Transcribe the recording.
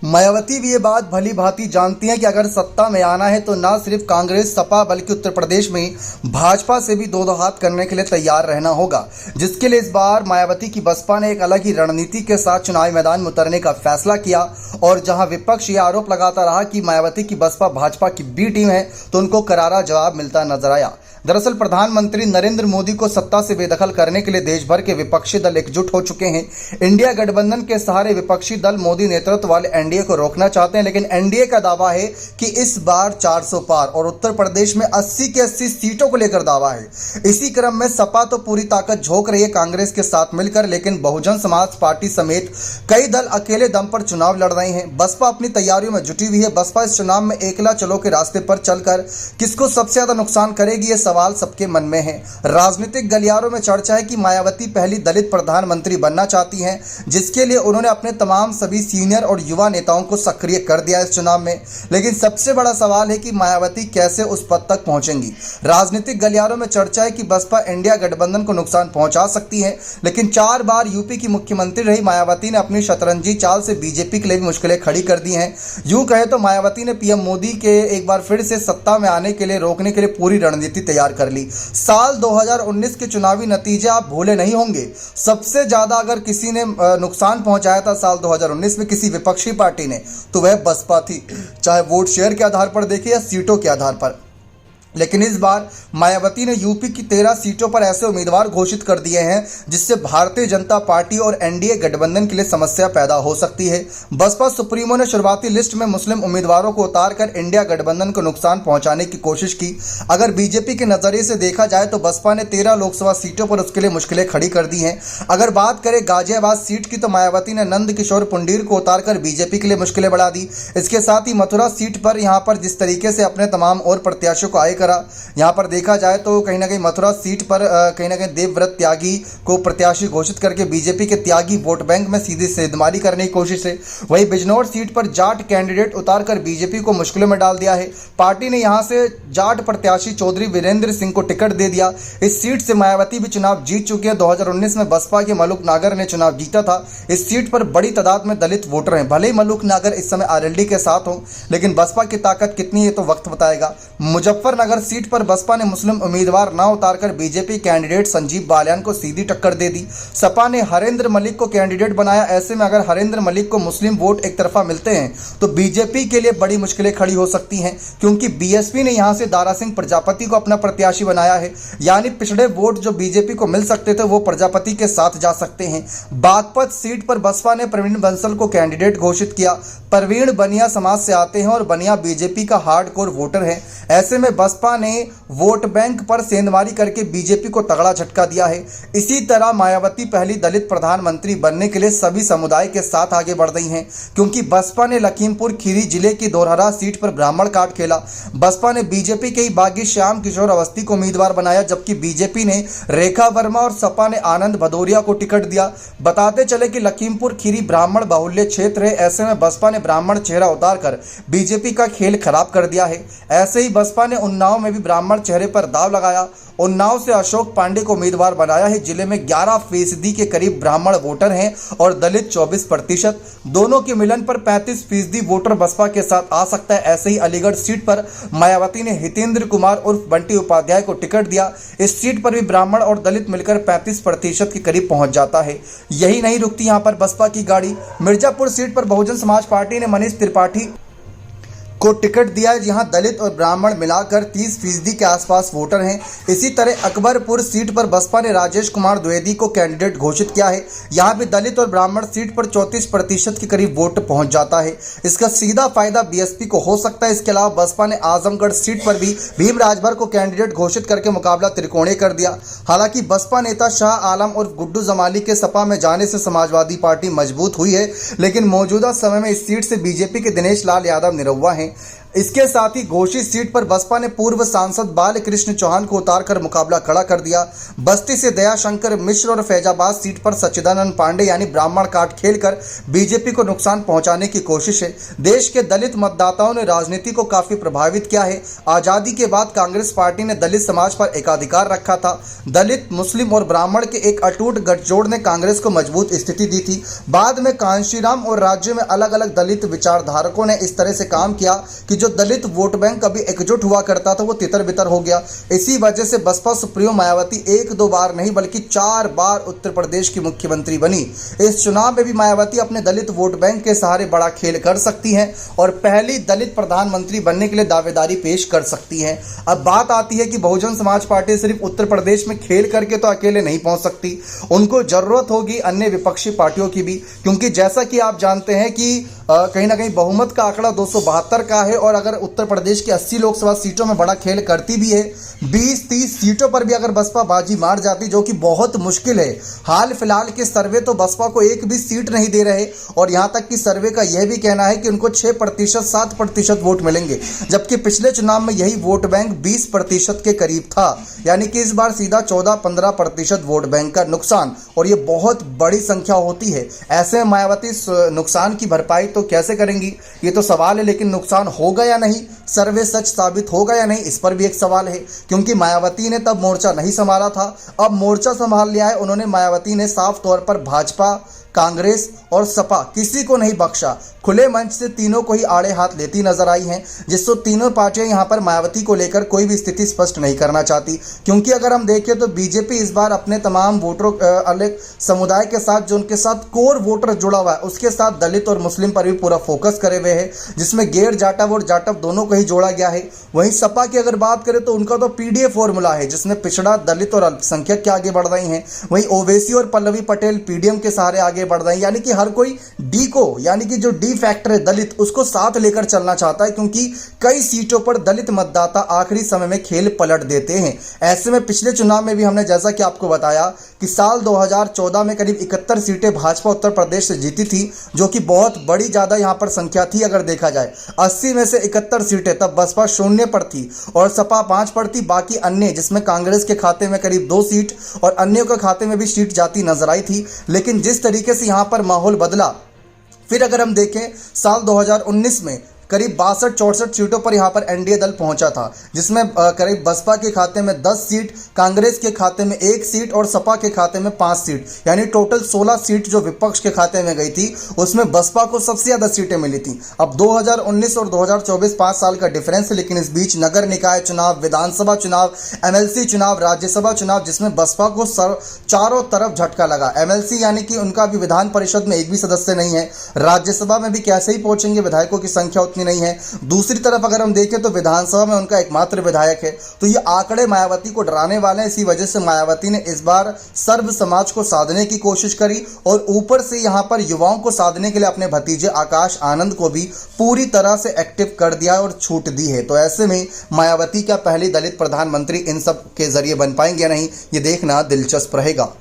मायावती भी ये बात भली भांति जानती हैं कि अगर सत्ता में आना है तो ना सिर्फ कांग्रेस सपा बल्कि उत्तर प्रदेश में भाजपा से भी दो हाथ करने के लिए तैयार रहना होगा, जिसके लिए इस बार मायावती की बसपा ने एक अलग ही रणनीति के साथ चुनावी मैदान में उतरने का फैसला किया। और जहां विपक्ष ये आरोप लगाता रहा कि मायावती की बसपा भाजपा की बी टीम है, तो उनको करारा जवाब मिलता नजर आया। दरअसल प्रधानमंत्री नरेंद्र मोदी को सत्ता से बेदखल करने के लिए देश भर के विपक्षी दल एकजुट हो चुके हैं। इंडिया गठबंधन के सहारे विपक्षी दल मोदी नेतृत्व वाले एनडीए को रोकना चाहते हैं, लेकिन एनडीए का दावा है कि इस बार 400 पार और उत्तर प्रदेश में 80 की 80 सीटों को लेकर दावा है। इसी क्रम में सपा तो पूरी ताकत झोंक रही है कांग्रेस के साथ मिलकर, लेकिन बहुजन समाज पार्टी समेत कई दल अकेले दम पर चुनाव लड़ रहे हैं। बसपा अपनी तैयारियों में जुटी हुई है। बसपा इस चुनाव में एकला चलो के रास्ते पर चलकर किसको सबसे ज्यादा नुकसान करेगी, ये सवाल सबके मन में है। राजनीतिक गलियारों में चर्चा है कि मायावती पहली दलित प्रधानमंत्री बनना चाहती हैं, जिसके लिए उन्होंने अपने तमाम सभी सीनियर और युवा नेताओं को सक्रिय कर दिया इस चुनाव में। लेकिन सबसे बड़ा सवाल है कि मायावती कैसे उस पद तक पहुंचेंगी। राजनीतिक गलियारों में चर्चा है कि बसपा इंडिया गठबंधन को नुकसान पहुंचा सकती है, लेकिन 4 बार यूपी की मुख्यमंत्री रही मायावती ने अपनी शतरंजी चाल से बीजेपी के लिए भी मुश्किलें खड़ी कर दी हैं। यूं कहे तो मायावती ने पीएम मोदी के एक बार फिर से सत्ता में आने के लिए रोकने के लिए पूरी रणनीति तैयार कर ली। साल 2019 के चुनावी नतीजे आप भूले नहीं होंगे। सबसे ज्यादा अगर किसी ने नुकसान पहुंचाया था साल 2019 में किसी विपक्षी पार्टी ने, तो वह बसपा थी, चाहे वोट शेयर के आधार पर देखे या सीटों के आधार पर। लेकिन इस बार मायावती ने यूपी की 13 सीटों पर ऐसे उम्मीदवार घोषित कर दिए हैं जिससे भारतीय जनता पार्टी और एनडीए गठबंधन के लिए समस्या पैदा हो सकती है। बसपा सुप्रीमो ने शुरुआती लिस्ट में मुस्लिम उम्मीदवारों को उतारकर इंडिया गठबंधन को नुकसान पहुंचाने की कोशिश की। अगर बीजेपी के नजरिए से देखा जाए तो बसपा ने 13 लोकसभा सीटों पर उसके लिए मुश्किलें खड़ी कर दी हैं। अगर बात करें गाजियाबाद सीट की, तो मायावती ने नंद किशोर पुंडीर को उतारकर बीजेपी के लिए मुश्किलें बढ़ा दी। इसके साथ ही मथुरा सीट पर यहां पर जिस तरीके से अपने तमाम और प्रत्याशियों को आए यहां पर देखा जाए तो कहीं ना कहीं मथुरा सीट पर कहीं ना कहीं देवव्रत त्यागी को प्रत्याशी घोषित करके बीजेपी के त्यागी वोट बैंक में सीधी सेंधमारी करने की कोशिश है। वहीं बिजनौर सीट पर जाट कैंडिडेट उतारकर बीजेपी को मुश्किलों में डाल दिया है। पार्टी ने यहां से जाट प्रत्याशी चौधरी वीरेंद्र सिंह को टिकट दे दिया। इस सीट से मायावती भी चुनाव जीत चुके हैं। 2019 में बसपा के मलूक नागर ने चुनाव जीता था। इस सीट पर बड़ी तादाद में दलित वोटर हैं। भले ही मलूक नागर इस समय आरएलडी के साथ हो, लेकिन बसपा की ताकत कितनी है तो वक्त बताएगा। मुजफ्फरनगर सीट पर बसपा ने मुस्लिम उम्मीदवार न उतारकर बीजेपी कैंडिडेट संजीव बालियान को सीधी टक्कर दे दी। सपा ने हरेंद्र मलिक को कैंडिडेट बनाया। ऐसे में अगर हरेंद्र मलिक को मुस्लिम वोट एक तरफा मिलते हैं तो बीजेपी के लिए बड़ी मुश्किलें खड़ी हो सकती हैं, क्योंकि बीएसपी ने यहां से दारा सिंह प्रजापति को अपना प्रत्याशी बनाया है। यानी पिछड़े वोट जो बीजेपी को मिल सकते थे वो प्रजापति के साथ जा सकते हैं। बागपत सीट पर बसपा ने प्रवीण बंसल को कैंडिडेट घोषित किया। प्रवीण बनिया समाज से आते हैं और बनिया बीजेपी का हार्डकोर वोटर है। ऐसे में बसपा ने वोट बैंक पर सेंधमारी करके बीजेपी को तगड़ा झटका दिया है। इसी तरह मायावती पहली दलित प्रधानमंत्री बनने के लिए सभी समुदाय के साथ आगे बढ़ रही हैं, क्योंकि बसपा ने लखीमपुर खीरी जिले की दोरहरा सीट पर ब्राह्मण कार्ड खेला। बसपा ने बीजेपी के ही बागी श्याम किशोर अवस्थी को उम्मीदवार बनाया, जबकि बीजेपी ने रेखा वर्मा और सपा ने आनंद भदौरिया को टिकट दिया। बताते चले कि लखीमपुर खीरी ब्राह्मण बाहुल्य क्षेत्र है। ऐसे में बसपा ने ब्राह्मण चेहरा उतारकर बीजेपी का खेल खराब कर दिया है। ऐसे ही बसपा ने उन्नाव में भी ब्राह्मण चेहरे पर दाव लगाया। उन्नाव से अशोक पांडे को उम्मीदवार बनाया है। जिले में 11% के करीब ब्राह्मण वोटर हैं और दलित 24%। दोनों के मिलन पर 35% वोटर बसपा के साथ आ सकता है। ऐसे ही अलीगढ़ सीट पर मायावती ने हितेंद्र कुमार उर्फ बंटी उपाध्याय को टिकट दिया। इस सीट पर भी ब्राह्मण और दलित मिलकर 35% के करीब पहुंच जाता है। यही नहीं रुकती यहां पर बसपा की गाड़ी। मिर्जापुर सीट पर बहुजन समाज पार्टी ने मनीष त्रिपाठी को टिकट दिया है, जहां दलित और ब्राह्मण मिलाकर 30% के आसपास वोटर हैं। इसी तरह अकबरपुर सीट पर बसपा ने राजेश कुमार द्विवेदी को कैंडिडेट घोषित किया है। यहां भी दलित और ब्राह्मण सीट पर 34% के करीब वोट पहुंच जाता है। इसका सीधा फायदा बीएसपी को हो सकता है। इसके अलावा बसपा ने आजमगढ़ सीट पर भी भीम राजभर को कैंडिडेट घोषित करके मुकाबला त्रिकोणीय कर दिया। हालांकि बसपा नेता शाह आलम और गुड्डू जमाली के सपा में जाने से समाजवादी पार्टी मजबूत हुई है, लेकिन मौजूदा समय में इस सीट से बीजेपी के दिनेश लाल यादव निरहुआ हैं। इसके साथ ही घोषित सीट पर बसपा ने पूर्व सांसद बालकृष्ण चौहान को उतारकर मुकाबला खड़ा कर दिया। बस्ती से दयाशंकर मिश्र और फैजाबाद सीट पर सच्चिदानंद पांडे यानी ब्राह्मण कार्ड खेलकर बीजेपी को नुकसान पहुंचाने की कोशिश है। देश के दलित मतदाताओं ने राजनीति को काफी प्रभावित किया है। आजादी के बाद कांग्रेस पार्टी ने दलित समाज पर एकाधिकार रखा था। दलित, मुस्लिम और ब्राह्मण के एक अटूट गठजोड़ ने कांग्रेस को मजबूत स्थिति दी थी। बाद में कांशीराम और राज्य में अलग अलग दलित विचारधारकों ने इस तरह से काम किया कि जो दलित वोट बैंक कभी एकजुट हुआ करता था वो तितर बितर हो गया। इसी वजह से बसपा सुप्रीमो मायावती एक दो बार नहीं बल्कि 4 बार उत्तर प्रदेश की मुख्यमंत्री बनी। इस चुनाव में भी मायावती अपने दलित वोट बैंक के सहारे बड़ा खेल कर सकती हैं और पहली दलित प्रधानमंत्री बनने के लिए दावेदारी पेश कर सकती हैं। अब बात आती है कि बहुजन समाज पार्टी सिर्फ उत्तर प्रदेश में खेल करके तो अकेले नहीं पहुंच सकती, उनको जरूरत होगी अन्य विपक्षी पार्टियों की भी, क्योंकि जैसा कि आप जानते हैं कि कहीं ना कहीं बहुमत का आंकड़ा 272 का है और अगर उत्तर प्रदेश की 80 लोकसभा सीटों में बड़ा खेल करती भी है, 20-30 सीटों पर भी अगर बसपा बाजी मार जाती, जो कि बहुत मुश्किल है। हाल फिलहाल के सर्वे तो बसपा को एक भी सीट नहीं दे रहे और यहां तक कि सर्वे का यह भी कहना है कि उनको 6%, 7% वोट मिलेंगे, जबकि पिछले चुनाव में यही वोट बैंक 20% के करीब था। यानी कि इस बार सीधा 14-15% वोट बैंक का नुकसान, और ये बहुत बड़ी संख्या होती है। ऐसे में मायावती नुकसान की भरपाई तो कैसे करेंगी, ये तो सवाल है। लेकिन नुकसान होगा या नहीं, सर्वे सच साबित होगा या नहीं, इस पर भी एक सवाल है, क्योंकि मायावती ने तब मोर्चा नहीं संभाला था, अब मोर्चा संभाल लिया है उन्होंने। मायावती ने साफ तौर पर भाजपा, कांग्रेस और सपा किसी को नहीं बख्शा। खुले मंच से तीनों को ही आड़े हाथ लेती नजर आई हैं, जिससे तीनों पार्टियां यहां पर मायावती को लेकर कोई भी स्थिति स्पष्ट नहीं करना चाहती। क्योंकि अगर हम देखें तो बीजेपी इस बार अपने तमाम वोटरों अलग समुदाय के साथ, जो उनके साथ कोर वोटर जुड़ा हुआ है, उसके साथ दलित और मुस्लिम पर भी पूरा फोकस करे हुए है, जिसमें गैर जाटव और जाटव दोनों को ही जोड़ा गया है। वहीं सपा की अगर बात करें तो उनका तो पीडीए फॉर्मूला है, जिसमें पिछड़ा, दलित और अल्पसंख्यक के आगे बढ़ रही हैं। वहीं ओवैसी और पल्लवी पटेल पीडीएम के सहारे आगे बढ़ रहे हैं। यानी कि हर कोई डी को, यानी कि जो डी फैक्टर है दलित, उसको साथ लेकर चलना चाहता है, क्योंकि कई सीटों पर दलित मतदाता आखिरी समय में खेल पलट देते हैं। ऐसे में पिछले चुनाव में भी हमने जैसा कि आपको बताया कि साल 2014 में करीब 71 सीटें भाजपा उत्तर प्रदेश से जीती थी, जो कि बहुत बड़ी ज्यादा यहां पर संख्या थी। अगर देखा जाए 80 में से 71 सीटें तब बसपा 0 पर थी और सपा 5 पर थी। बाकी अन्य, जिसमें कांग्रेस के खाते में करीब 2 सीट और अन्यों के खाते में भी सीट जाती नजर आई थी। लेकिन जिस तरीके से यहां पर माहौल बदला, फिर अगर हम देखें साल 2019 में करीब 62-64 सीटों पर यहां पर एनडीए दल पहुंचा था, जिसमें करीब बसपा के खाते में 10 सीट, कांग्रेस के खाते में 1 सीट और सपा के खाते में 5 सीट, यानी टोटल 16 सीट जो विपक्ष के खाते में गई थी, उसमें बसपा को सबसे ज्यादा सीटें मिली थी। अब 2019 और 2024 5 साल का डिफरेंस है, लेकिन इस बीच नगर निकाय चुनाव, विधानसभा चुनाव, एमएलसी चुनाव, राज्यसभा चुनाव, जिसमें बसपा को चारों तरफ झटका लगा। एमएलसी यानी कि उनका भी विधान परिषद में एक भी सदस्य नहीं है, राज्यसभा में भी कैसे ही पहुंचेंगे, विधायकों की संख्या नहीं है। दूसरी तरफ अगर हम देखें तो विधानसभा में उनका एकमात्र विधायक है। तो ये आंकड़े मायावती को डराने वाले हैं। इसी वजह से मायावती ने इस बार सर्व समाज को साधने की कोशिश करी और ऊपर से यहां पर युवाओं को साधने के लिए अपने भतीजे आकाश आनंद को भी पूरी तरह से एक्टिव कर दिया और छूट दी है। तो ऐसे में मायावती क्या पहली दलित प्रधानमंत्री इन सब के जरिए बन पाएंगे या नहीं, ये देखना दिलचस्प रहेगा।